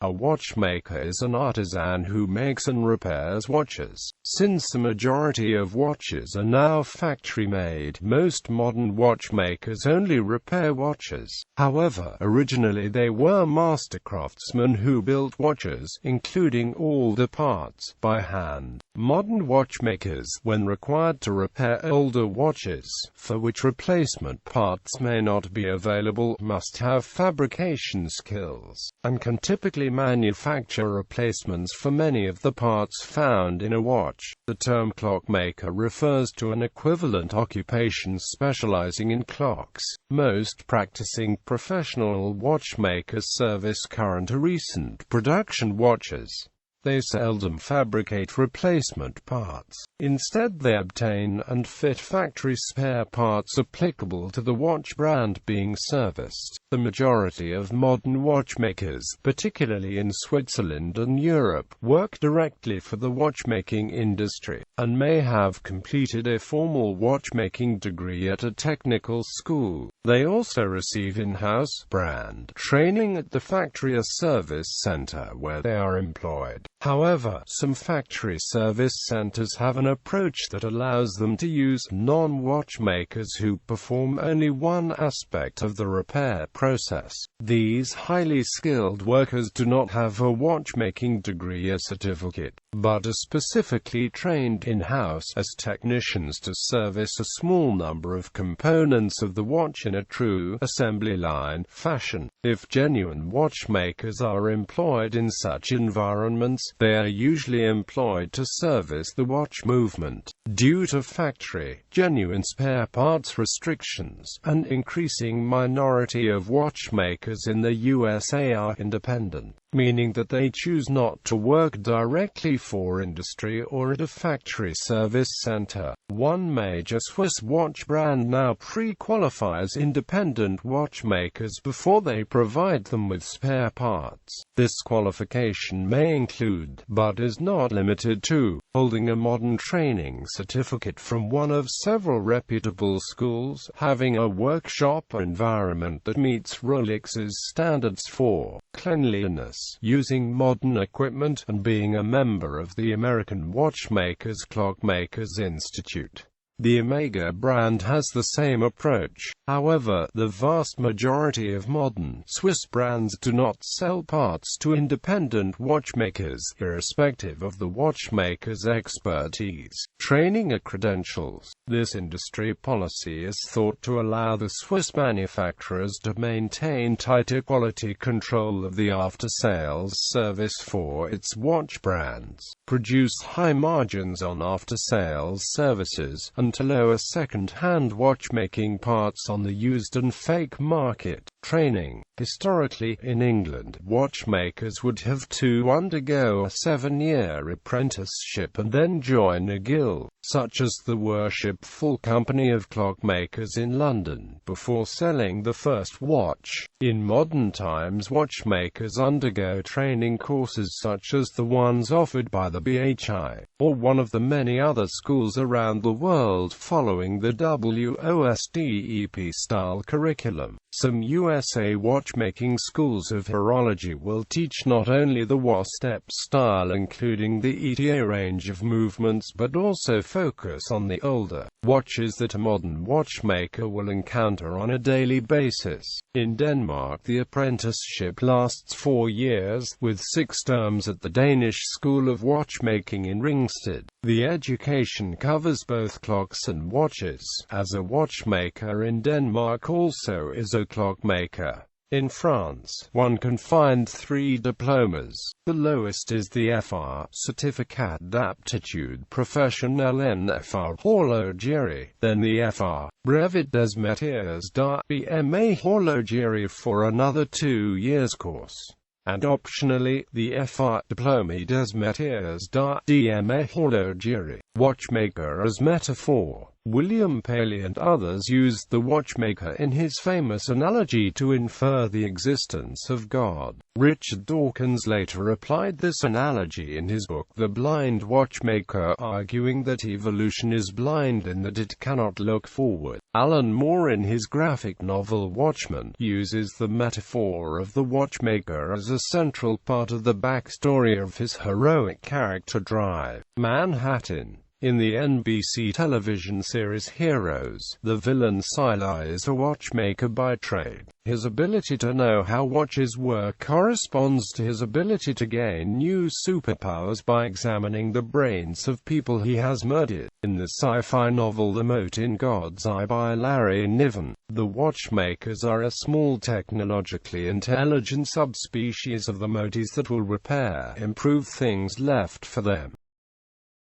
A watchmaker is an artisan who makes and repairs watches. Since the majority of watches are now factory-made, most modern watchmakers only repair watches. However, originally they were master craftsmen who built watches, including all the parts, by hand. Modern watchmakers, when required to repair older watches, for which replacement parts may not be available, must have fabrication skills, and can typically manufacture replacements for many of the parts found in a watch. The term clockmaker refers to an equivalent occupation specializing in clocks. Most practicing professional watchmakers service current or recent production watches. They seldom fabricate replacement parts. Instead, they obtain and fit factory spare parts applicable to the watch brand being serviced. The majority of modern watchmakers, particularly in Switzerland and Europe, work directly for the watchmaking industry, and may have completed a formal watchmaking degree at a technical school. They also receive in-house brand training at the factory or service center where they are employed. However, some factory service centers have an approach that allows them to use non-watchmakers who perform only one aspect of the repair process. These highly skilled workers do not have a watchmaking degree or certificate, but are specifically trained in-house as technicians to service a small number of components of the watch in a true assembly line fashion. If genuine watchmakers are employed in such environments, they are usually employed to service the watch movement. Due to factory, genuine spare parts restrictions, an increasing minority of watchmakers in the USA are independent, meaning that they choose not to work directly for industry or at a factory service center. One major Swiss watch brand now pre-qualifies independent watchmakers before they provide them with spare parts. This qualification may include, but is not limited to, holding a modern training certificate from one of several reputable schools, having a workshop environment that meets Rolex's standards for cleanliness, using modern equipment, and being a member of the American Watchmakers Clockmakers Institute. The Omega brand has the same approach. However, the vast majority of modern Swiss brands do not sell parts to independent watchmakers, irrespective of the watchmaker's expertise, training or credentials. This industry policy is thought to allow the Swiss manufacturers to maintain tighter quality control of the after-sales service for its watch brands, produce high margins on after-sales services, and to lower second-hand watchmaking parts on the used and fake market. Training. Historically, in England, watchmakers would have to undergo a 7-year apprenticeship and then join a guild, such as the Worshipful Company of Clockmakers in London, before selling the first watch. In modern times, watchmakers undergo training courses such as the ones offered by the BHI, or one of the many other schools around the world following the WOSDEP-style curriculum. Some USA watchmaking schools of horology will teach not only the WOSDEP style including the ETA range of movements but also focus on the older watches that a modern watchmaker will encounter on a daily basis. In Denmark, the apprenticeship lasts 4 years, with 6 terms at the Danish School of Watchmaking in Ringsted. The education covers both clocks and watches, as a watchmaker in Denmark also is a clockmaker. In France, one can find 3 diplomas. The lowest is the FR, Certificat d'aptitude professionnelle en FR horlogerie, then the FR, Brevet des métiers d'BMA horlogerie for another 2 years course, and optionally, the FR Diplôme des métiers d'DMA horlogerie. watchmaker as metaphor. William Paley and others used the watchmaker in his famous analogy to infer the existence of God. Richard Dawkins later applied this analogy in his book The Blind Watchmaker, arguing that evolution is blind in that it cannot look forward. Alan Moore in his graphic novel Watchmen uses the metaphor of the watchmaker as a central part of the backstory of his heroic character Drive. Manhattan. In the NBC television series Heroes, the villain Sila is a watchmaker by trade. His ability to know how watches work corresponds to his ability to gain new superpowers by examining the brains of people he has murdered. In the sci-fi novel The Mote in God's Eye by Larry Niven, the watchmakers are a small technologically intelligent subspecies of the motes that will repair, improve things left for them.